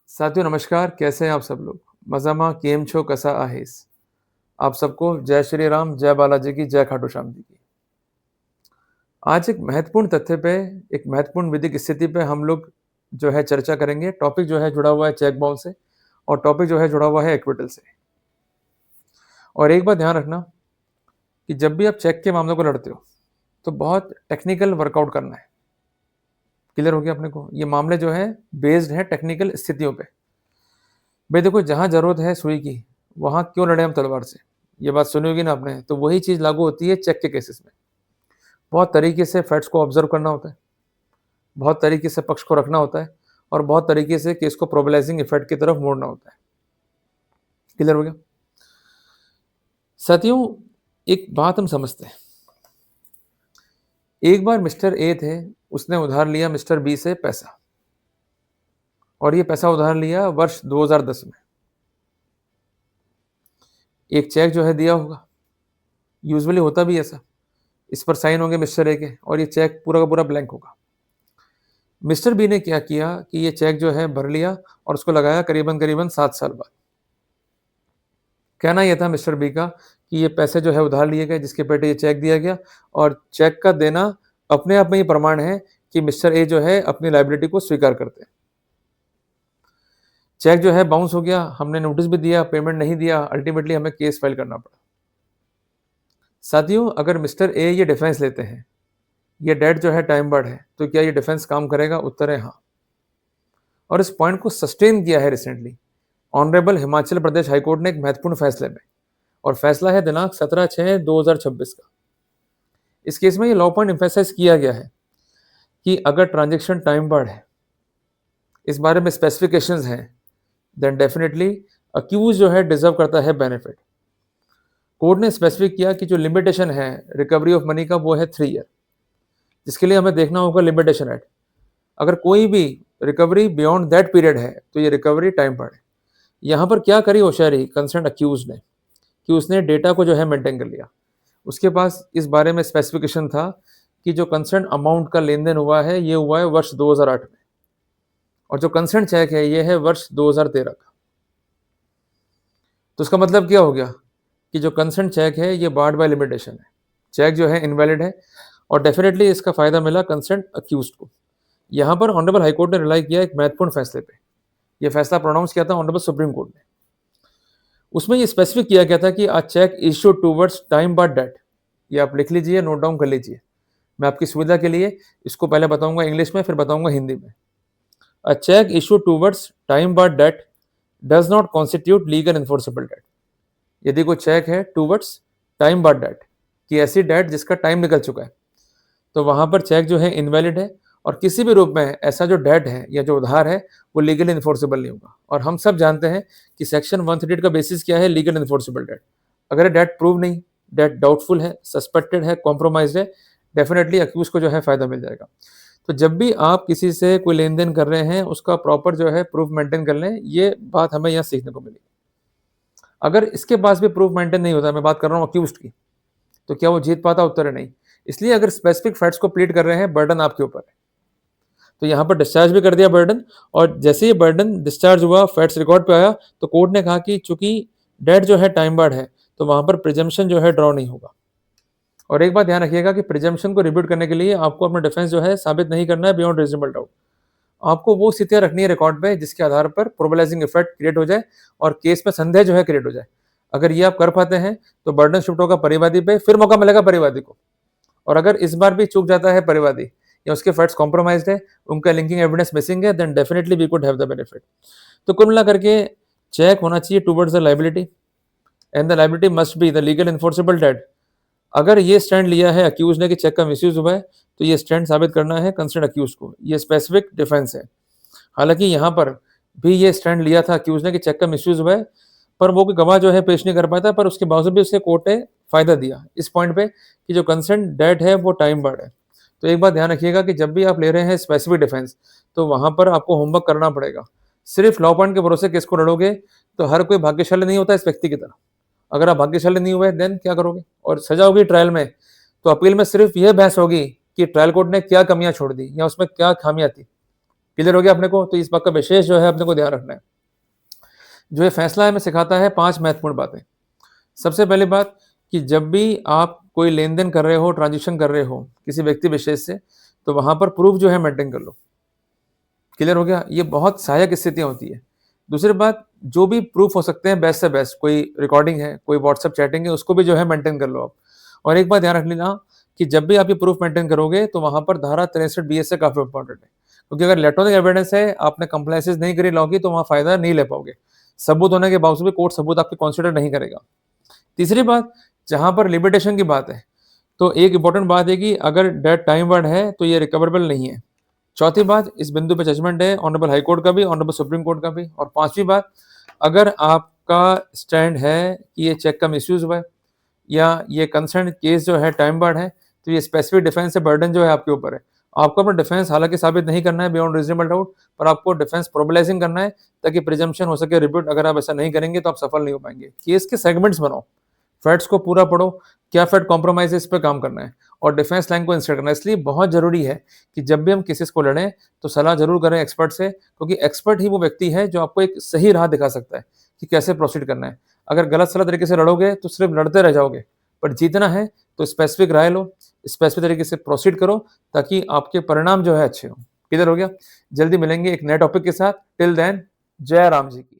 साथियों नमस्कार, कैसे हैं आप सब लोग? मज़ामा केम छो कसा आहेस? आप सबको जय श्री राम, जय बालाजी की, जय खाटू श्याम जी की। आज एक महत्वपूर्ण तथ्य पे, एक महत्वपूर्ण विधिक स्थिति पे हम लोग जो है चर्चा करेंगे। टॉपिक जो है जुड़ा हुआ है चेक बाउंस से और टॉपिक जो है जुड़ा हुआ है एक्विटल से। और एक बात ध्यान रखना कि जब भी आप चेक के मामलों को लड़ते हो, तो बहुत टेक्निकल वर्कआउट करना है। क्लियर हो गया अपने को? ये मामले जो है बेस्ड है टेक्निकल स्थितियों पे। भाई देखो, जहाँ ज़रूरत है सुई की, वहाँ क्यों लड़े हम तलवार से? ये बात सुनी होगी ना आपने, तो वही चीज़ लागू होती है चेक के केसेस में। बहुत तरीके से फैक्ट्स को ऑब्जर्व करना होता है, बहुत तरीके से पक्ष को रखना होता है और बहुत तरीके से केस को प्रोबेलाइजिंग इफेक्ट की तरफ मोड़ना होता है। क्लियर हो गया? साथियों, एक बात हम समझते हैं। एक बार मिस्टर ए थे, उसने उधार लिया मिस्टर बी से पैसा, और ये पैसा उधार लिया वर्ष 2010 में। एक चेक जो है दिया होगा, यूजुअली होता भी ऐसा। इस पर साइन होंगे मिस्टर ए के और ये चेक पूरा का पूरा ब्लैंक होगा। मिस्टर बी ने क्या किया कि ये चेक जो है भर लिया और उसको लगाया करीबन करीबन 7 साल बाद। कहना यह था मिस्टर बी का कि ये पैसे जो है उधार लिए गए, जिसके पेटे ये चेक दिया गया, और चेक का देना अपने आप में ये प्रमाण है कि मिस्टर ए जो है अपनी लायबिलिटी को स्वीकार करते हैं। चेक जो है बाउंस हो गया, हमने नोटिस भी दिया, पेमेंट नहीं दिया, अल्टीमेटली हमें केस फाइल करना पड़ा। साथियों, अगर मिस्टर ए ये डिफेंस लेते हैं, ये डेट जो है टाइम बार्ड है, तो क्या ये डिफेंस काम करेगा? उत्तर है हाँ। और इस पॉइंट को सस्टेन किया है recently honourable Himachal Pradesh high court ने एक महत्वपूर्ण फैसले में, और फैसला है दिनांक 17/6/2026 का। इस केस में ये लॉ पॉइंट एम्फेसाइज किया गया है कि अगर ट्रांजेक्शन टाइम बार्ड है, इस बारे में स्पेसिफिकेशंस हैं, देन डेफिनेटली अक्यूज जो है डिजर्व करता है बेनिफिट। कोर्ट ने स्पेसिफिक किया कि जो लिमिटेशन है रिकवरी ऑफ मनी का, वो है 3 ईयर, जिसके लिए हमें देखना होगा लिमिटेशन एक्ट। अगर कोई भी रिकवरी बियॉन्ड दैट पीरियड है, तो ये रिकवरी टाइम बार्ड है। यहाँ पर क्या करी होशियारी कंसर्न अक्यूज ने कि उसने डेटा को जो है मेंटेन कर लिया। उसके पास इस बारे में स्पेसिफिकेशन था कि जो कंसर्न अमाउंट का लेन देन हुआ है, ये हुआ है वर्ष 2008 में, और जो कंसर्न चेक है ये है वर्ष 2013 का। तो उसका मतलब क्या हो गया कि जो कंसर्न चेक है ये बार्ड बाय लिमिटेशन है, चेक जो है इनवैलिड है, और डेफिनेटली इसका फायदा मिला कंसर्न अक्यूज को। यहाँ पर ऑनरेबल हाईकोर्ट ने रिलाई किया एक महत्वपूर्ण फैसले पे। ये फैसला प्रोनाउंस किया था ऑनरेबल सुप्रीम कोर्ट ने। उसमें ये स्पेसिफिक किया गया था कि a cheque issue towards time barred date. ये आप लिख लीजिए, नोट डाउन कर लीजिए। मैं आपकी सुविधा के लिए इसको पहले बताऊंगा इंग्लिश में, फिर बताऊंगा हिंदी में। A cheque issue towards time barred date does not constitute legal enforceable date. यदि कोई चेक है टूवर्ड्स टाइम बार्ड डेट, कि ऐसी डेट जिसका टाइम निकल चुका है, तो वहां पर चेक जो है इनवैलिड है, और किसी भी रूप में ऐसा जो डेट है या जो उधार है वो लीगली इन्फोर्सेबल नहीं होगा। और हम सब जानते हैं कि सेक्शन 138 का बेसिस क्या है? Legal enforceable debt. अगर डेट प्रूव नहीं, डेट डाउटफुल है, सस्पेक्टेड है, कॉम्प्रोमाइज है, डेफिनेटली अक्यूज को जो है फायदा मिल जाएगा। तो जब भी आप किसी से कोई लेन देन कर रहे हैं, उसका प्रॉपर जो है प्रूफ मेंटेन कर लें। ये बात हमें यहाँ सीखने को मिली। अगर इसके पास भी प्रूफ मेंटेन नहीं होता, मैं बात कर रहा हूँ अक्यूज की, तो क्या वो जीत पाता? उत्तर है नहीं। इसलिए अगर स्पेसिफिक फैक्ट्स को प्लीड कर रहे हैं, बर्डन आपके ऊपर है। तो यहाँ पर डिस्चार्ज भी कर दिया बर्डन, और जैसे ही बर्डन डिस्चार्ज हुआ, फैक्ट्स रिकॉर्ड पे आया, तो कोर्ट ने कहा कि चूंकि डेट जो है टाइम बार्ड है, तो वहां पर प्रिजम्पशन जो है ड्रॉ नहीं होगा। और एक बात ध्यान रखिएगा कि प्रिजम्पशन को रिब्यूट करने के लिए आपको अपना डिफेंस जो है साबित नहीं करना है बियॉन्ड रीजनेबल डाउट। आपको वो स्थितियां रखनी है रिकॉर्ड पे जिसके आधार पर प्रोबेलाइजिंग इफेक्ट क्रिएट हो जाए और केस में संदेह जो है क्रिएट हो जाए। अगर ये आप कर पाते हैं, तो बर्डन शिफ्ट होगा परिवादी पे, फिर मौका मिलेगा परिवादी को। और अगर इस बार भी चूक जाता है परिवादी, या उसके फैक्ट्स कॉम्प्रोमाइज्ड है, उनका लिंकिंग एविडेंस मिसिंग है, then definitely we could have the benefit. तो कुल मिला करके चेक होना चाहिए towards the liability, and the liability must be the legal enforceable debt. अगर ये स्टैंड लिया है अक्यूज ने कि चेक का मिसयूज हुआ है, तो ये स्टैंड साबित करना है कंसर्न अक्यूज को। ये स्पेसिफिक डिफेंस है। हालांकि यहाँ पर भी ये स्टैंड लिया था अक्यूज ने कि चेक का मिसयूज हुआ है, पर वो गवाह जो है पेश नहीं कर पाता, पर उसके बावजूद भी उसके कोर्ट ने फायदा दिया इस पॉइंट पे कि जो कंसर्न डेट है वो टाइम बार्ड है। तो एक बात ध्यान रखिएगा कि जब भी आप ले रहे हैं स्पेसिफिक डिफेंस, तो वहां पर आपको होमवर्क करना पड़ेगा। सिर्फ लॉ पॉइंट के भरोसे केस को लड़ोगे, तो हर कोई भाग्यशाली नहीं होता इस व्यक्ति की तरह। अगर आप भाग्यशाली नहीं हुए, देन क्या करोगे? और सजा होगी ट्रायल में, तो अपील में सिर्फ यह बहस होगी कि ट्रायल कोर्ट ने क्या कमियां छोड़ दी या उसमें क्या खामियां थी। क्लियर हो गया अपने को? तो इस बात का विशेष जो है अपने को ध्यान रखना है। जो ये फैसला हमें सिखाता है 5 महत्वपूर्ण बातें। सबसे पहली बात कि जब भी आप कोई लेन-देन कर रहे हो, ट्रांज़ैक्शन कर रहे हो किसी व्यक्ति विशेष से, तो वहाँ पर प्रूफ़ जो है मेंटेन कर लो। क्लियर हो गया? ये बहुत सहायक स्थितियाँ होती है। दूसरी बात, जो भी प्रूफ़ हो सकते हैं बेस्ट से बेस्ट, कोई रिकॉर्डिंग है, कोई व्हाट्सएप चैटिंग है, उसको भी जो है मेंटेन कर लो आप। और एक बात ध्यान रख लेना कि जब भी आप ये प्रूफ़ मेंटेन करोगे, तो वहाँ पर धारा 63 बीएसए काफ़ी इम्पोर्टेंट है। क्योंकि अगर इलेक्ट्रॉनिक एविडेंस है, आपने कंप्लायंसेस नहीं करी लॉ की, तो वहाँ फ़ायदा नहीं ले पाओगे। सबूत होने के बावजूद भी कोर्ट सबूत आपके कंसीडर नहीं करेगा। तीसरी बात, जहाँ पर लिमिटेशन की बात है, तो एक इम्पोर्टेंट बात है कि अगर डेट टाइम बाउंड है, तो ये रिकवरेबल नहीं है। चौथी बात, इस बिंदु पे जजमेंट है ऑनरेबल हाई कोर्ट का भी, ऑनरेबल सुप्रीम कोर्ट का भी। और पाँचवीं बात, अगर आपका स्टैंड है कि ये चेक का मिसयूज़ हुआ है या ये कंसर्न केस जो है टाइम बाउंड है, तो ये स्पेसिफिक डिफेंस से बर्डन जो है आपके ऊपर है। आपको अपना डिफेंस हालाँकि साबित नहीं करना है बियॉन्ड रीज़नेबल डाउट, पर आपको डिफेंस प्रोबेलाइज़िंग करना है ताकि प्रिजम्पशन हो सके रिब्यूट। अगर आप ऐसा नहीं करेंगे तो आप सफल नहीं हो पाएँगे। केस के सेगमेंट्स बनाओ, फैक्ट्स को पूरा पढ़ो, क्या फैक्ट कॉम्प्रोमाइज़ है, इस पे काम करना है और डिफेंस लाइन को इंसर्ट करना है। इसलिए बहुत ज़रूरी है कि जब भी हम केसेस को लड़ें, तो सलाह ज़रूर करें एक्सपर्ट से, क्योंकि एक्सपर्ट ही वो व्यक्ति है जो आपको एक सही राह दिखा सकता है कि कैसे प्रोसीड करना है। अगर गलत-सलत तरीके से लड़ोगे, तो सिर्फ लड़ते रह जाओगे, पर जीतना है तो स्पेसिफिक राय लो, स्पेसिफिक तरीके से प्रोसीड करो ताकि आपके परिणाम जो है अच्छे हों। क्लियर हो गया? जल्दी मिलेंगे एक नए टॉपिक के साथ। टिल देन, जय राम जी की।